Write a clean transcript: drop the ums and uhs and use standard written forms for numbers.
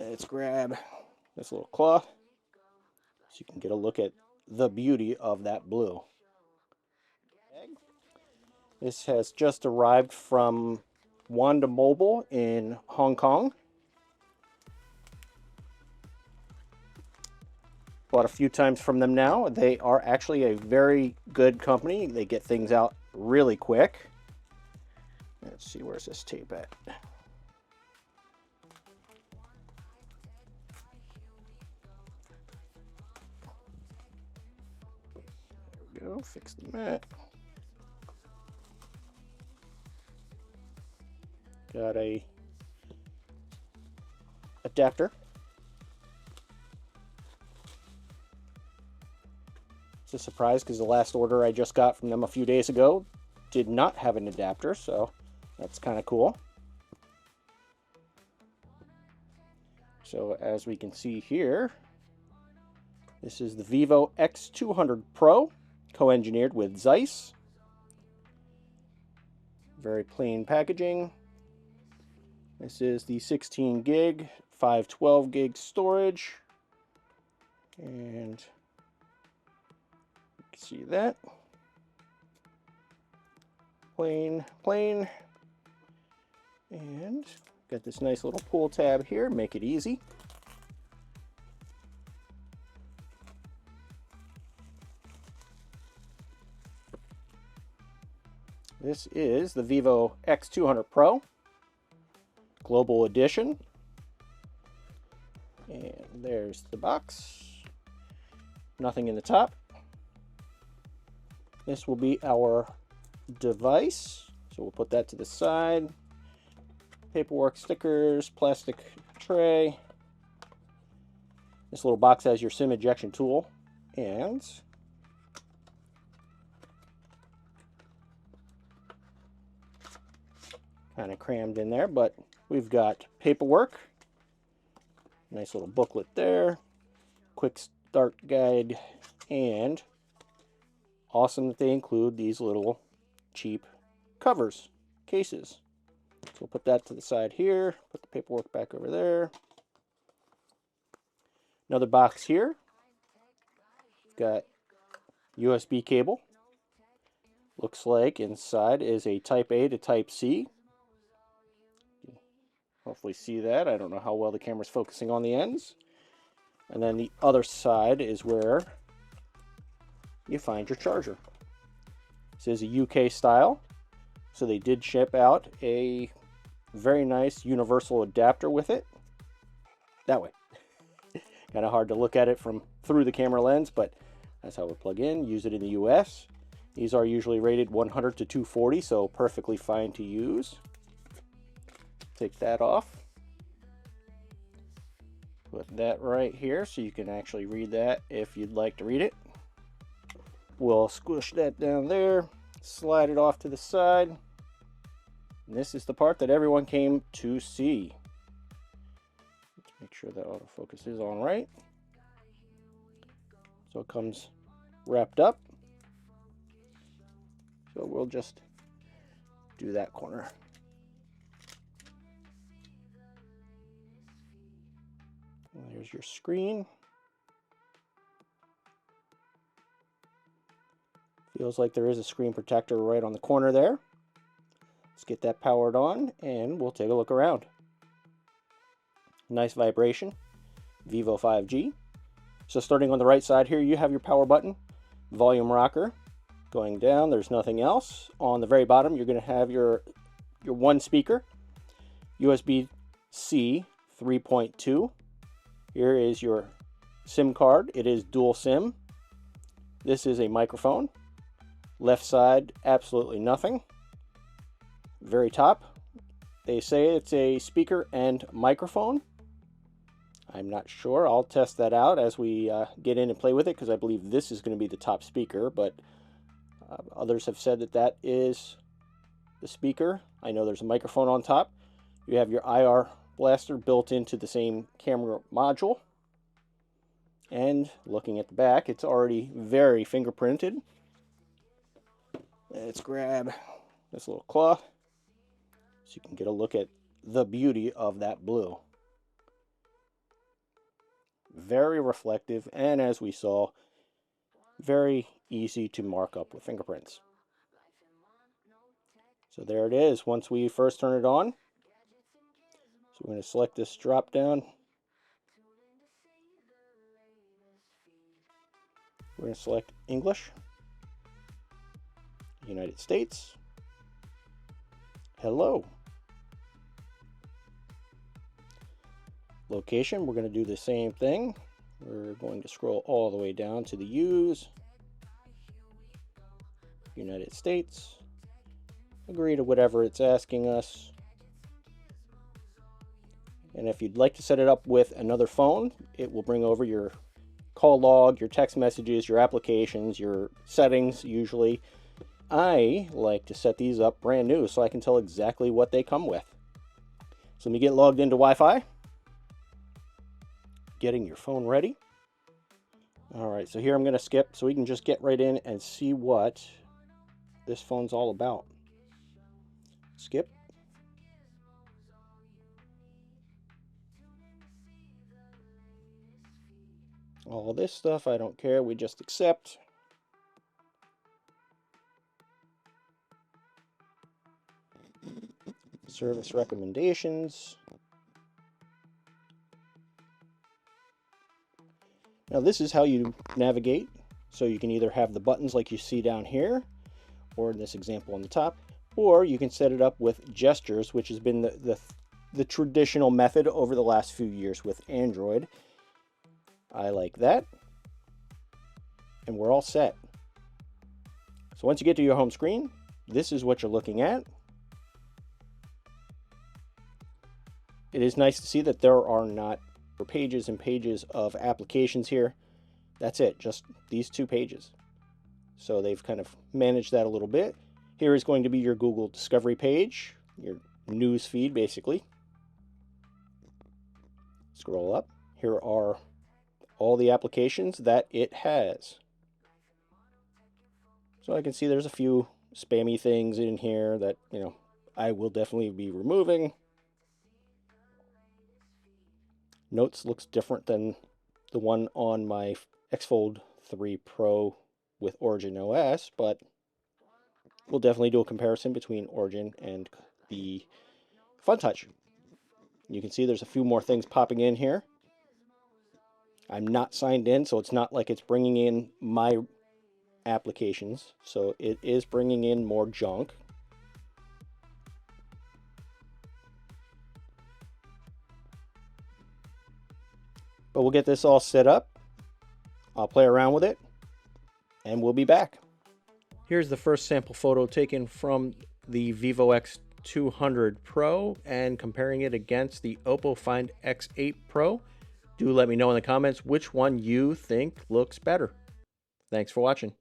Let's grab this little cloth so you can get a look at the beauty of that blue. This has just arrived from Wanda Mobile in Hong Kong. Bought a few times from them now. They are actually a very good company. They get things out really quick. Let's see, where's this tape at? There we go, fix the mat. Got a adapter. It's a surprise because the last order I just got from them a few days ago did not have an adapter, so that's kind of cool. So as we can see here, this is the Vivo X200 Pro, co-engineered with Zeiss. Very plain packaging. This is the 16 gig, 512 gig storage, and you can see that. Plain, and got this nice little pull tab here, make it easy. This is the Vivo X200 Pro Global Edition. And there's the box. Nothing in the top. This will be our device. So we'll put that to the side. Paperwork, stickers, plastic tray. This little box has your SIM ejection tool and kind of crammed in there, but we've got paperwork, nice little booklet there, quick start guide, and awesome that they include these little cheap covers, cases. So we'll put that to the side here, put the paperwork back over there. Another box here. Got USB cable. Looks like inside is a Type A to Type C. Hopefully see that. I don't know how well the camera's focusing on the ends. And then the other side is where you find your charger. This is a UK style, so they did ship out a very nice universal adapter with it. That way. Kind of hard to look at it from through the camera lens, but that's how it would plug in. Use it in the US. These are usually rated 100 to 240, so perfectly fine to use. Take that off. Put that right here so you can actually read that if you'd like to read it. We'll squish that down there, slide it off to the side. And this is the part that everyone came to see. Let's make sure that autofocus is on right. So it comes wrapped up. So we'll just do that corner. And there's your screen. Feels like there is a screen protector right on the corner there. Let's get that powered on and we'll take a look around. Nice vibration. Vivo 5G. So starting on the right side here, you have your power button, volume rocker. Going down, there's nothing else. On the very bottom, you're going to have your one speaker, USB-C 3.2. Here is your SIM card. It is dual SIM. This is a microphone. Left side, absolutely nothing. Very top, they say it's a speaker and microphone. I'm not sure. I'll test that out as we get in and play with it, because I believe this is going to be the top speaker, but others have said that that is the speaker. I know there's a microphone on top. You have your IR blaster built into the same camera module. And looking at the back, it's already very fingerprinted. Let's grab this little cloth so you can get a look at the beauty of that blue. very reflective, and as we saw, very easy to mark up with fingerprints. So there it is once we first turn it on. So we're going to select this drop down. We're going to select English, United States, hello. Location, we're going to do the same thing. We're going to scroll all the way down to the U's, United States, agree to whatever it's asking us. And if you'd like to set it up with another phone, it will bring over your call log, your text messages, your applications, your settings usually. I like to set these up brand new so I can tell exactly what they come with. So let me get logged into Wi-Fi. Getting your phone ready. All right, so here I'm going to skip so we can just get right in and see what this phone's all about. Skip. All this stuff, I don't care. We just accept. Service recommendations. Now this is how you navigate. So you can either have the buttons like you see down here, or in this example on the top, or you can set it up with gestures, which has been the traditional method over the last few years with Android. I like that. And we're all set. So once you get to your home screen, this is what you're looking at. It is nice to see that there are not pages and pages of applications here. That's it, just these 2 pages. So they've kind of managed that a little bit. Here is going to be your Google Discovery page, your news feed basically. Scroll up. Here are all the applications that it has. So I can see there's a few spammy things in here that, I will definitely be removing. Notes looks different than the one on my X-Fold 3 Pro with Origin OS, but we'll definitely do a comparison between Origin and the FunTouch. You can see there's a few more things popping in here. I'm not signed in, so it's not like it's bringing in my applications. So it is bringing in more junk. But we'll get this all set up. I'll play around with it, and we'll be back. Here's the first sample photo taken from the Vivo X200 Pro and comparing it against the Oppo Find X8 Pro. Do let me know in the comments which one you think looks better. Thanks for watching.